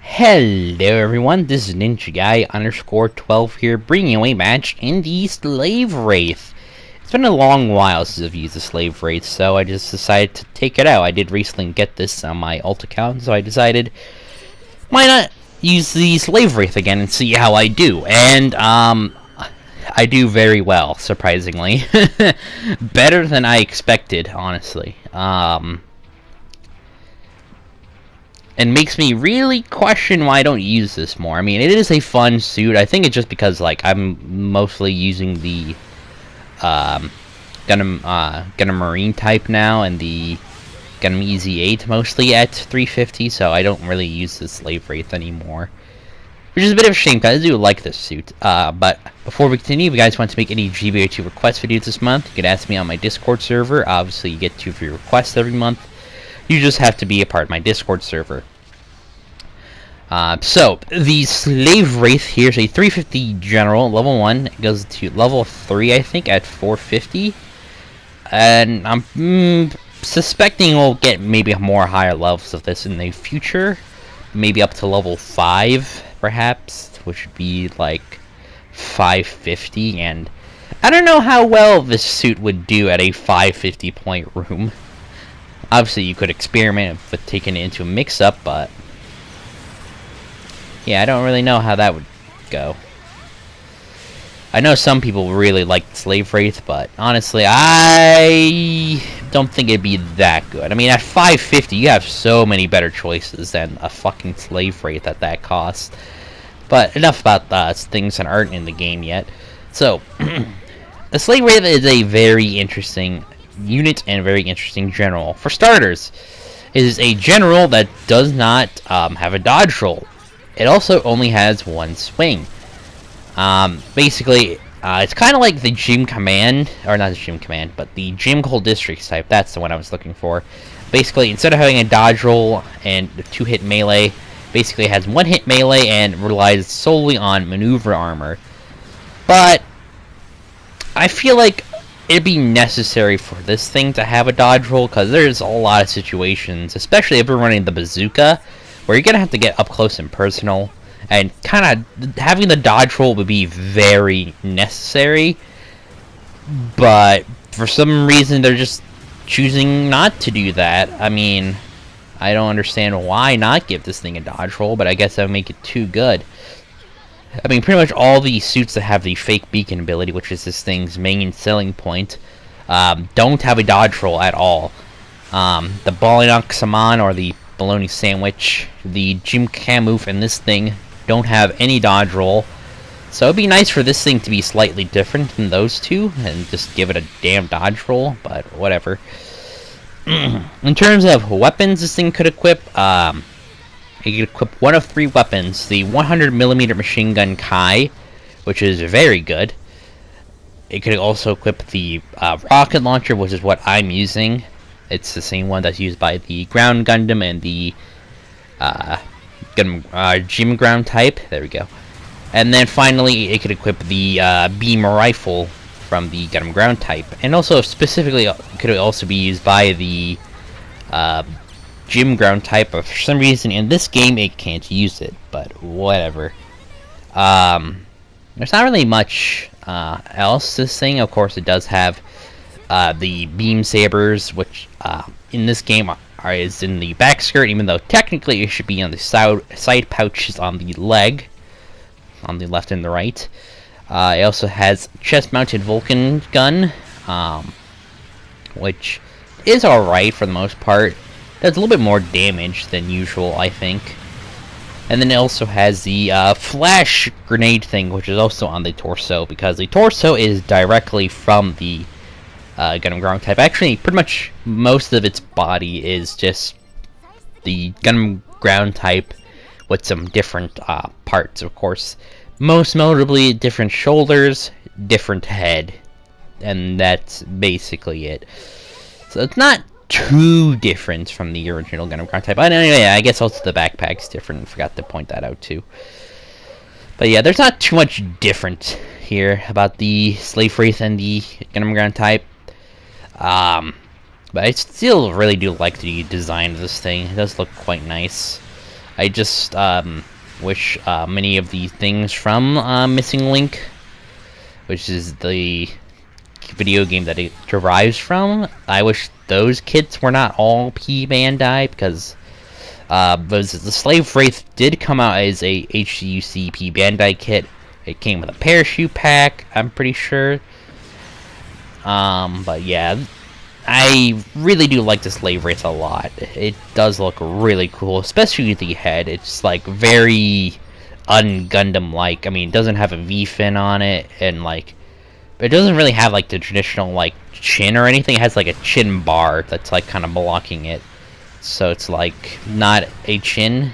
Hello everyone, this is Ninja Guy _12 here, bringing you a match in the Slave Wraith. It's been a long while since I've used the Slave Wraith, so I just decided to take it out. I did recently get this on my alt account, so I decided, why not use the Slave Wraith again and see how I do. And, I do very well, surprisingly. Better than I expected, honestly. And makes me really question why I don't use this more. I mean, it is a fun suit. I think it's just because, like, I'm mostly using the Gundam Marine type now, and the Gundam EZ8 mostly at 350, so I don't really use the Slave Wraith anymore. Which is a bit of a shame, because I do like this suit. But before we continue, if you guys want to make any GB02 request videos this month, you can ask me on my Discord server. Obviously, you get 2 free requests every month. You just have to be a part of my Discord server. So, the Slave Wraith here is a 350 general, level 1. It goes to level 3, I think, at 450. And I'm suspecting we'll get maybe more higher levels of this in the future. Maybe up to level 5, perhaps, which would be like 550. And I don't know how well this suit would do at a 550 point room. Obviously, you could experiment with taking it into a mix-up, but yeah, I don't really know how that would go. I know some people really like Slave Wraith, but honestly, I don't think it'd be that good. I mean, at 550, you have so many better choices than a fucking Slave Wraith at that cost. But enough about things that aren't in the game yet. So, the Slave Wraith is a very interesting unit and very interesting general. For starters, it is a general that does not have a dodge roll. It also only has one swing. Basically, it's kind of like the Gym Command, or not the Gym Command, but the Gym Cold Districts type. That's the one I was looking for. Basically, instead of having a dodge roll and 2-hit melee, basically it has 1-hit melee and relies solely on maneuver armor. But I feel like it'd be necessary for this thing to have a dodge roll, because there's a lot of situations, especially if you're running the bazooka, where you're gonna have to get up close and personal, and kind of having the dodge roll would be very necessary. But for some reason, they're just choosing not to do that. I mean, I don't understand why not give this thing a dodge roll, but I guess that would make it too good. I mean, pretty much all the suits that have the fake beacon ability, which is this thing's main selling point, don't have a dodge roll at all. The Balinox Saman, or the Bologna Sandwich, the Jim Camoof, and this thing don't have any dodge roll. So it'd be nice for this thing to be slightly different than those two, and just give it a damn dodge roll, but whatever. In terms of weapons this thing could equip, it could equip one of 3 weapons. The 100mm machine gun Kai, which is very good. It could also equip the rocket launcher, which is what I'm using. It's the same one that's used by the Ground Gundam and the Gym Ground type. There we go. And then finally, it could equip the beam rifle from the Gundam Ground type. And also, specifically, it could also be used by the Gym Ground type, but for some reason in this game it can't use it, but whatever. There's not really much else to this thing. Of course, it does have the beam sabers, which in this game is in the back skirt, even though technically it should be on the side pouches on the leg, on the left and the right. It also has chest-mounted Vulcan gun, which is alright for the most part. Does a little bit more damage than usual, I think. And then it also has the flash grenade thing, which is also on the torso, because the torso is directly from the Gundam Ground type. Actually, pretty much most of its body is just the Gundam Ground type with some different parts, of course. Most notably, different shoulders, different head. and that's basically it. So it's not too different from the original Gundam Ground type. But anyway, I guess also the backpack's different. Forgot to point that out too. But yeah, there's not too much different here about the Slave Wraith and the Gundam Ground type. But I still really do like the design of this thing. It does look quite nice. I just wish many of the things from Missing Link, which is the video game that it derives from, I wish those kits were not all P Bandai, because the Slave Wraith did come out as a HUC P Bandai kit. It came with a parachute pack, I'm pretty sure. But yeah, I really do like the Slave Wraith a lot. It does look really cool, especially the head. It's like very un-Gundam-like. I mean, it doesn't have a V-fin on it, and like, it doesn't really have like the traditional like chin or anything. It has like a chin bar that's like kind of blocking it, so it's like not a chin.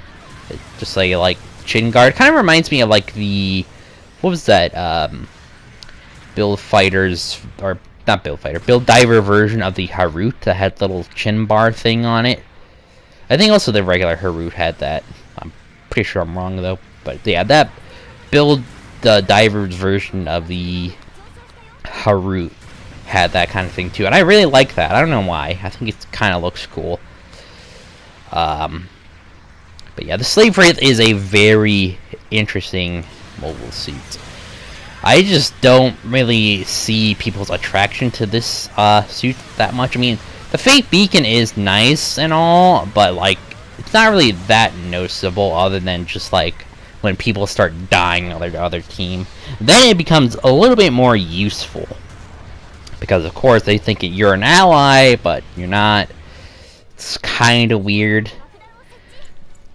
It's just like chin guard. Kind of reminds me of like the, what was that? Build Fighters, or not Build Fighter, Build Diver version of the Harut that had little chin bar thing on it. I think also the regular Harut had that. I'm pretty sure I'm wrong though, but yeah, that Build the Divers version of the Harut had that kind of thing too, and I really like that. I don't know why. I think it kind of looks cool. But yeah, the Slave Wraith is a very interesting mobile suit. I just don't really see people's attraction to this suit that much. I mean, the Fate Beacon is nice and all, but like, it's not really that noticeable other than just like when people start dying on their other team. Then it becomes a little bit more useful, because of course they think you're an ally, but you're not. It's kind of weird.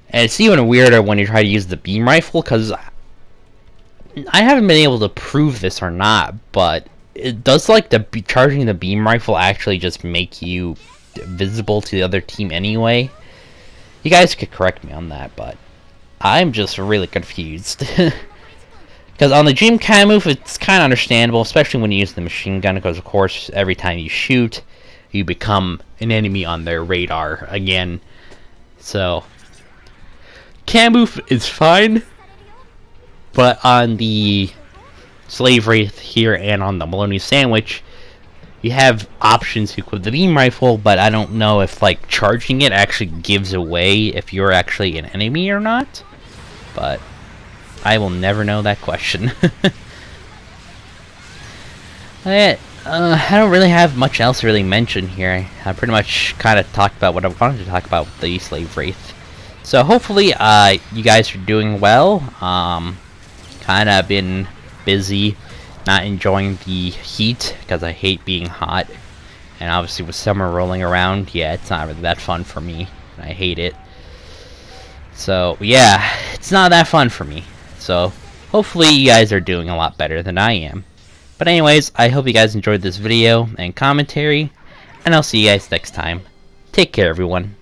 And it's even weirder when you try to use the beam rifle, because I haven't been able to prove this or not, but it does like charging the beam rifle actually just make you visible to the other team anyway. You guys could correct me on that, but I'm just really confused. Because on the Dream Camouflage, it's kind of understandable, especially when you use the machine gun, because of course every time you shoot, you become an enemy on their radar again. So Camouflage is fine. But on the Slave Wraith here and on the Bologna Sandwich, you have options to equip the beam rifle, but I don't know if like charging it actually gives away if you're actually an enemy or not. But I will never know that question. I don't really have much else to really mention here. I pretty much kind of talked about what I wanted to talk about with the Slave Wraith. So hopefully you guys are doing well. Kind of been busy, not enjoying the heat because I hate being hot, and obviously with summer rolling around, yeah, it's not really that fun for me. I hate it. So yeah, it's not that fun for me. So hopefully you guys are doing a lot better than I am. But anyways, I hope you guys enjoyed this video and commentary, and I'll see you guys next time. Take care, everyone.